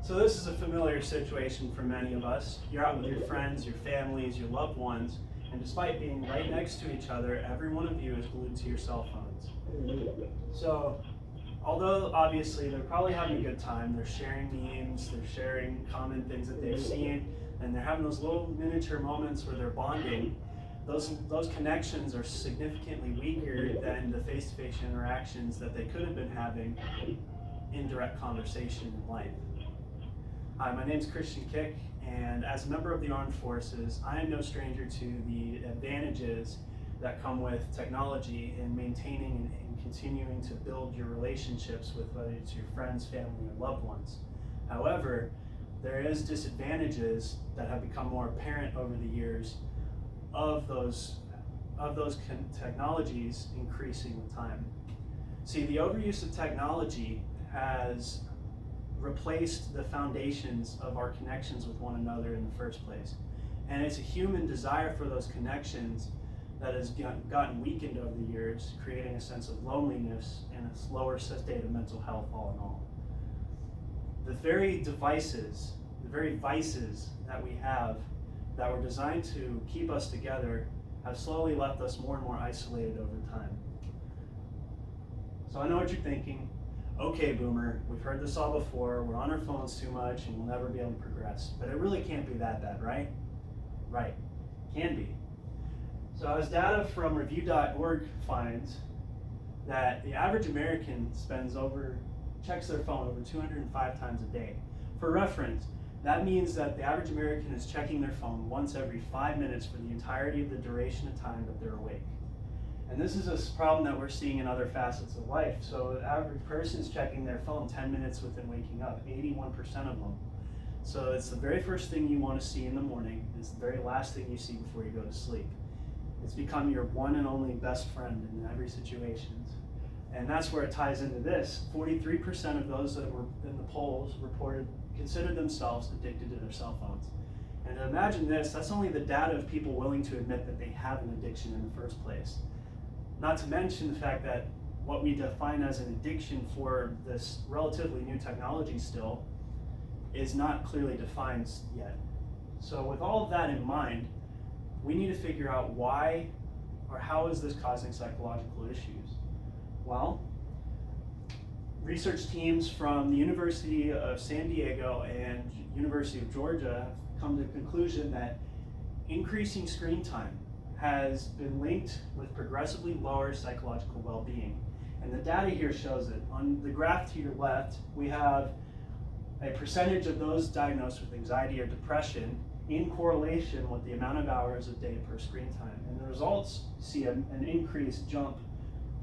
So this is a familiar situation for many of us. You're out with your friends, your families, your loved ones, and despite being right next to each other, every one of you is glued to your cell phones. So, although obviously they're probably having a good time, they're sharing memes, they're sharing common things that they've seen, and they're having those little miniature moments where they're bonding, those connections are significantly weaker than the face-to-face interactions that they could have been having in direct conversation in life. Hi, my name is Christian Kick, and as a member of the Armed Forces, I am no stranger to the advantages that come with technology in maintaining and continuing to build your relationships with whether it's your friends, family, or loved ones. However, there is disadvantages that have become more apparent over the years of those technologies increasing with time. See, the overuse of technology has replaced the foundations of our connections with one another in the first place. And it's a human desire for those connections that has gotten weakened over the years, creating a sense of loneliness and a lower state of mental health all in all. The very vices that we have that were designed to keep us together have slowly left us more and more isolated over time. So I know what you're thinking. Okay, Boomer, we've heard this all before, we're on our phones too much and we'll never be able to progress. But it really can't be that bad, right? Right, can be. So as data from review.org finds that the average American checks their phone over 205 times a day. For reference, that means that the average American is checking their phone once every 5 minutes for the entirety of the duration of time that they're awake. And this is a problem that we're seeing in other facets of life. So the average person is checking their phone 10 minutes within waking up, 81% of them. So it's the very first thing you want to see in the morning. It's the very last thing you see before you go to sleep. It's become your one and only best friend in every situation. And that's where it ties into this. 43% of those that were in the polls considered themselves addicted to their cell phones. And imagine this, that's only the data of people willing to admit that they have an addiction in the first place. Not to mention the fact that what we define as an addiction for this relatively new technology still is not clearly defined yet. So with all of that in mind, we need to figure out why or how is this causing psychological issues. Well, research teams from the University of San Diego and University of Georgia have come to the conclusion that increasing screen time has been linked with progressively lower psychological well-being. And the data here shows it. On the graph to your left, we have a percentage of those diagnosed with anxiety or depression in correlation with the amount of hours a day per screen time. And the results see an increased jump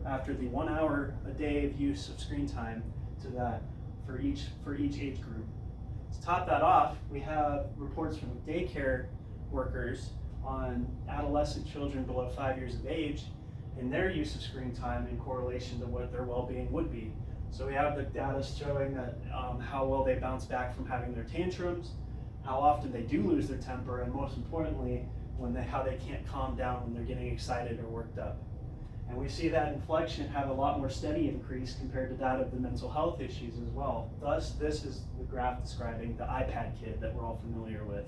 after the 1 hour a day of use of screen time to that for each age group. To top that off, we have reports from daycare workers on adolescent children below 5 years of age and their use of screen time in correlation to what their well-being would be. So we have the data showing that how well they bounce back from having their tantrums, how often they do lose their temper, and most importantly, how they can't calm down when they're getting excited or worked up. And we see that inflection have a lot more steady increase compared to that of the mental health issues as well. Thus, this is the graph describing the iPad kid that we're all familiar with.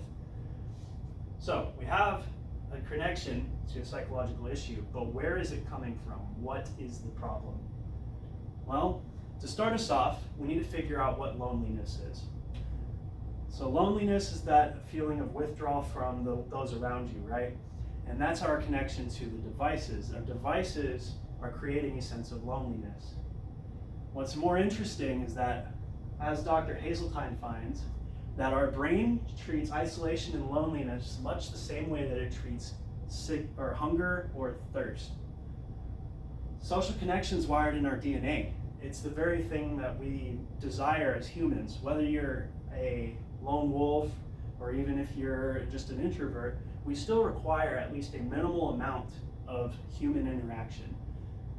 So we have a connection to a psychological issue, but where is it coming from? What is the problem? Well, to start us off, we need to figure out what loneliness is. So loneliness is that feeling of withdrawal from those around you, right? And that's our connection to the devices. Our devices are creating a sense of loneliness. What's more interesting is that, as Dr. Hazeltine finds, that our brain treats isolation and loneliness much the same way that it treats hunger or thirst. Social connection is wired in our DNA. It's the very thing that we desire as humans. Whether you're a lone wolf or even if you're just an introvert, we still require at least a minimal amount of human interaction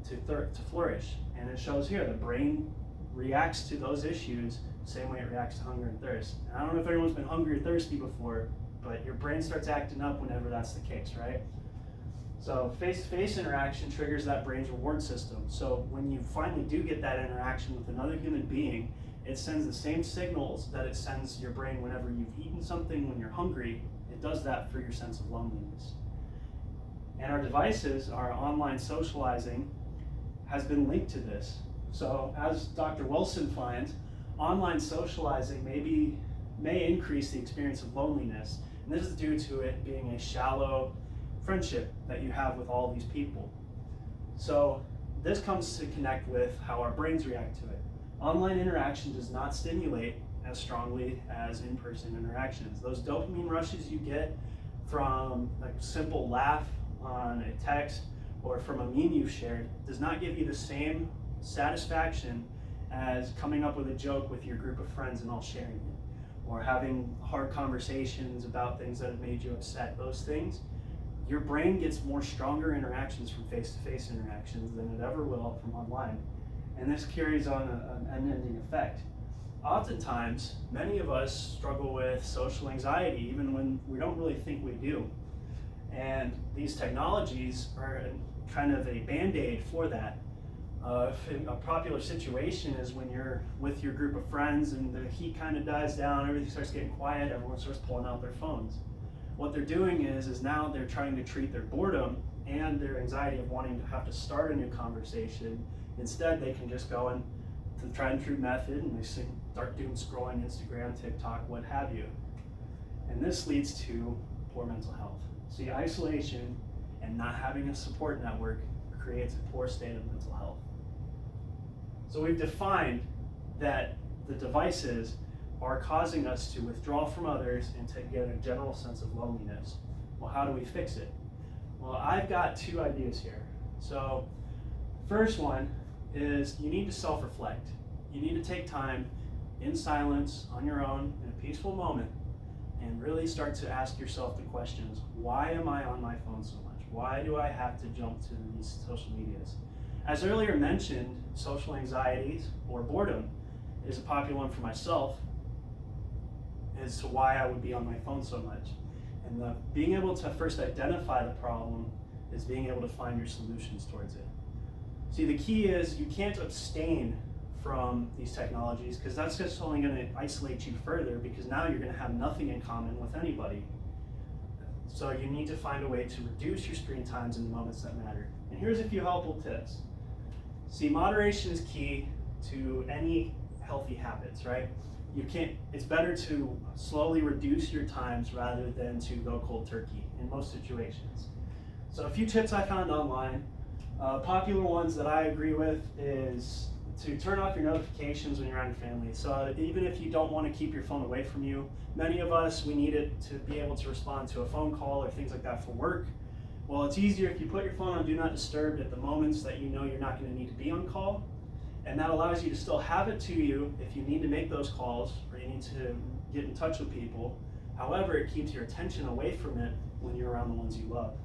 to flourish. And it shows here, the brain reacts to those issues the same way it reacts to hunger and thirst. And I don't know if anyone's been hungry or thirsty before, but your brain starts acting up whenever that's the case, right? So face-to-face interaction triggers that brain's reward system. So when you finally do get that interaction with another human being, It sends the same signals that it sends your brain whenever you've eaten something, when you're hungry. It does that for your sense of loneliness. And our devices, our online socializing, has been linked to this. So as Dr. Wilson finds, online socializing may increase the experience of loneliness. And this is due to it being a shallow friendship that you have with all these people. So this comes to connect with how our brains react to it. Online interaction does not stimulate as strongly as in-person interactions. Those dopamine rushes you get from a simple laugh on a text or from a meme you've shared does not give you the same satisfaction as coming up with a joke with your group of friends and all sharing it, or having hard conversations about things that have made you upset. Those things, your brain gets more stronger interactions from face-to-face interactions than it ever will from online. And this carries on an unending effect. Oftentimes, many of us struggle with social anxiety, even when we don't really think we do. And these technologies are kind of a band-aid for that. A popular situation is when you're with your group of friends and the heat kind of dies down, everything starts getting quiet, everyone starts pulling out their phones. What they're doing is now they're trying to treat their boredom and their anxiety of wanting to have to start a new conversation. Instead, they can just go in to the tried and true method and they start doom scrolling Instagram, TikTok, what have you. And this leads to poor mental health. See, isolation and not having a support network creates a poor state of mental health. So we've defined that the devices are causing us to withdraw from others and to get a general sense of loneliness. Well, how do we fix it? Well, I've got two ideas here. So first one is you need to self-reflect. You need to take time in silence on your own in a peaceful moment and really start to ask yourself the questions, why am I on my phone so much? Why do I have to jump to these social medias? As earlier mentioned, social anxieties or boredom is a popular one for myself as to why I would be on my phone so much. And being able to first identify the problem is being able to find your solutions towards it. See, the key is you can't abstain from these technologies because that's just only going to isolate you further, because now you're going to have nothing in common with anybody. So you need to find a way to reduce your screen times in the moments that matter. And here's a few helpful tips. See, moderation is key to any healthy habits, right? It's better to slowly reduce your times rather than to go cold turkey in most situations. So a few tips I found online. Popular ones that I agree with is to turn off your notifications when you're around your family. So even if you don't want to keep your phone away from you, many of us, we need it to be able to respond to a phone call or things like that for work. Well, it's easier if you put your phone on Do Not Disturb at the moments that you know you're not going to need to be on call. And that allows you to still have it to you if you need to make those calls or you need to get in touch with people. However, it keeps your attention away from it when you're around the ones you love.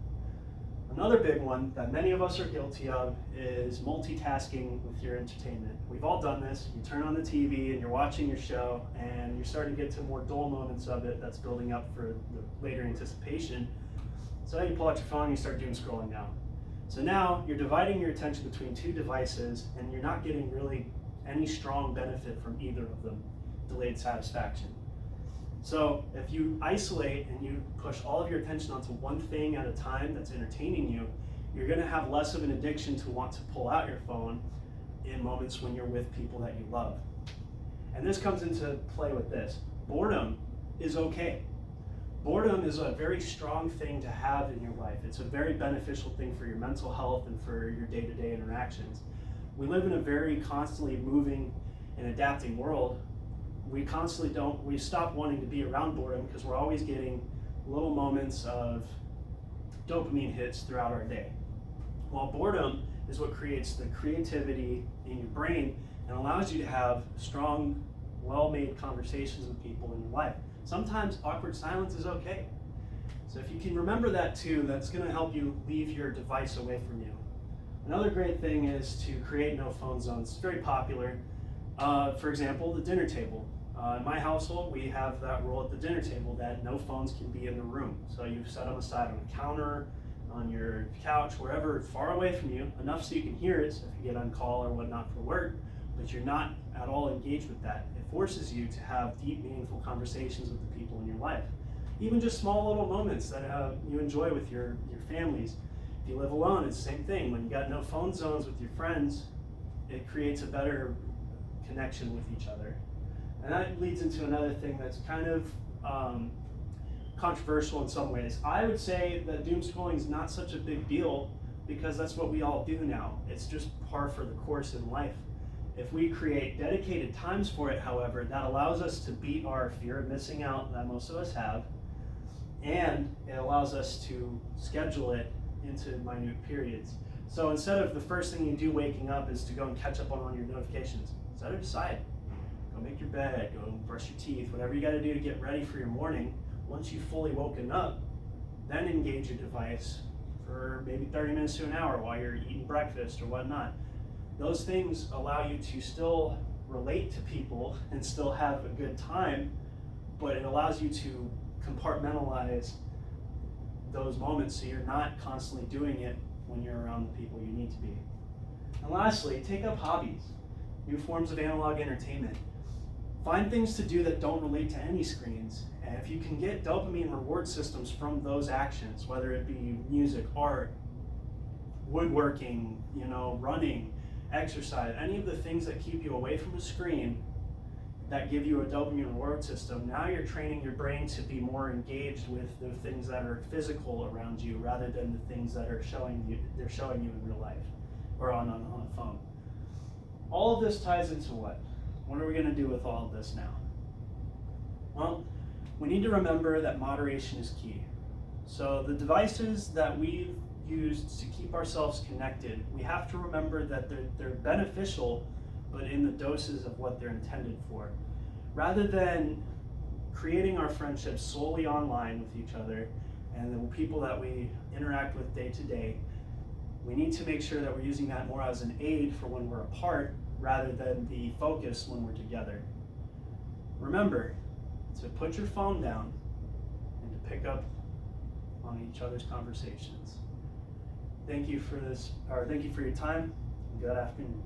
Another big one that many of us are guilty of is multitasking with your entertainment. We've all done this. You turn on the TV and you're watching your show and you're starting to get to more dull moments of it that's building up for the later anticipation. So you pull out your phone and you start doom scrolling down. So now you're dividing your attention between two devices and you're not getting really any strong benefit from either of them, delayed satisfaction. So if you isolate and you push all of your attention onto one thing at a time that's entertaining you, you're going to have less of an addiction to want to pull out your phone in moments when you're with people that you love. And this comes into play with this. Boredom is okay. Boredom is a very strong thing to have in your life. It's a very beneficial thing for your mental health and for your day-to-day interactions. We live in a very constantly moving and adapting world. We stop wanting to be around boredom because we're always getting little moments of dopamine hits throughout our day. While boredom is what creates the creativity in your brain and allows you to have strong, well-made conversations with people in your life. Sometimes awkward silence is okay. So if you can remember that too, that's going to help you leave your device away from you. Another great thing is to create no phone zones. It's very popular. For example, the dinner table. In my household, we have that rule at the dinner table that no phones can be in the room. So you set them aside on a counter, on your couch, wherever, far away from you, enough so you can hear it, so if you get on call or whatnot for work, but you're not at all engaged with that. It forces you to have deep, meaningful conversations with the people in your life. Even just small little moments that you enjoy with your families. If you live alone, it's the same thing. When you got no phone zones with your friends, it creates a better connection with each other. And that leads into another thing that's kind of controversial in some ways. I would say that doom scrolling is not such a big deal because that's what we all do now. It's just par for the course in life. If we create dedicated times for it, however, that allows us to beat our fear of missing out that most of us have, and it allows us to schedule it into minute periods. So instead of the first thing you do waking up is to go and catch up on all your notifications, set it aside. Go make your bed, go brush your teeth, whatever you got to do to get ready for your morning. Once you've fully woken up, then engage your device for maybe 30 minutes to an hour while you're eating breakfast or whatnot. Those things allow you to still relate to people and still have a good time, but it allows you to compartmentalize those moments so you're not constantly doing it when you're around the people you need to be. And lastly, take up hobbies, new forms of analog entertainment. Find things to do that don't relate to any screens. And if you can get dopamine reward systems from those actions, whether it be music, art, woodworking, running, exercise, any of the things that keep you away from a screen that give you a dopamine reward system, now you're training your brain to be more engaged with the things that are physical around you rather than the things that they're showing you in real life or on a phone. All of this ties into what? What are we going to do with all of this now? Well, we need to remember that moderation is key. So the devices that we've used to keep ourselves connected, we have to remember that they're beneficial, but in the doses of what they're intended for. Rather than creating our friendships solely online with each other and the people that we interact with day to day, we need to make sure that we're using that more as an aid for when we're apart rather than the focus when we're together. Remember to put your phone down and to pick up on each other's conversations. Thank you for your time. Good afternoon.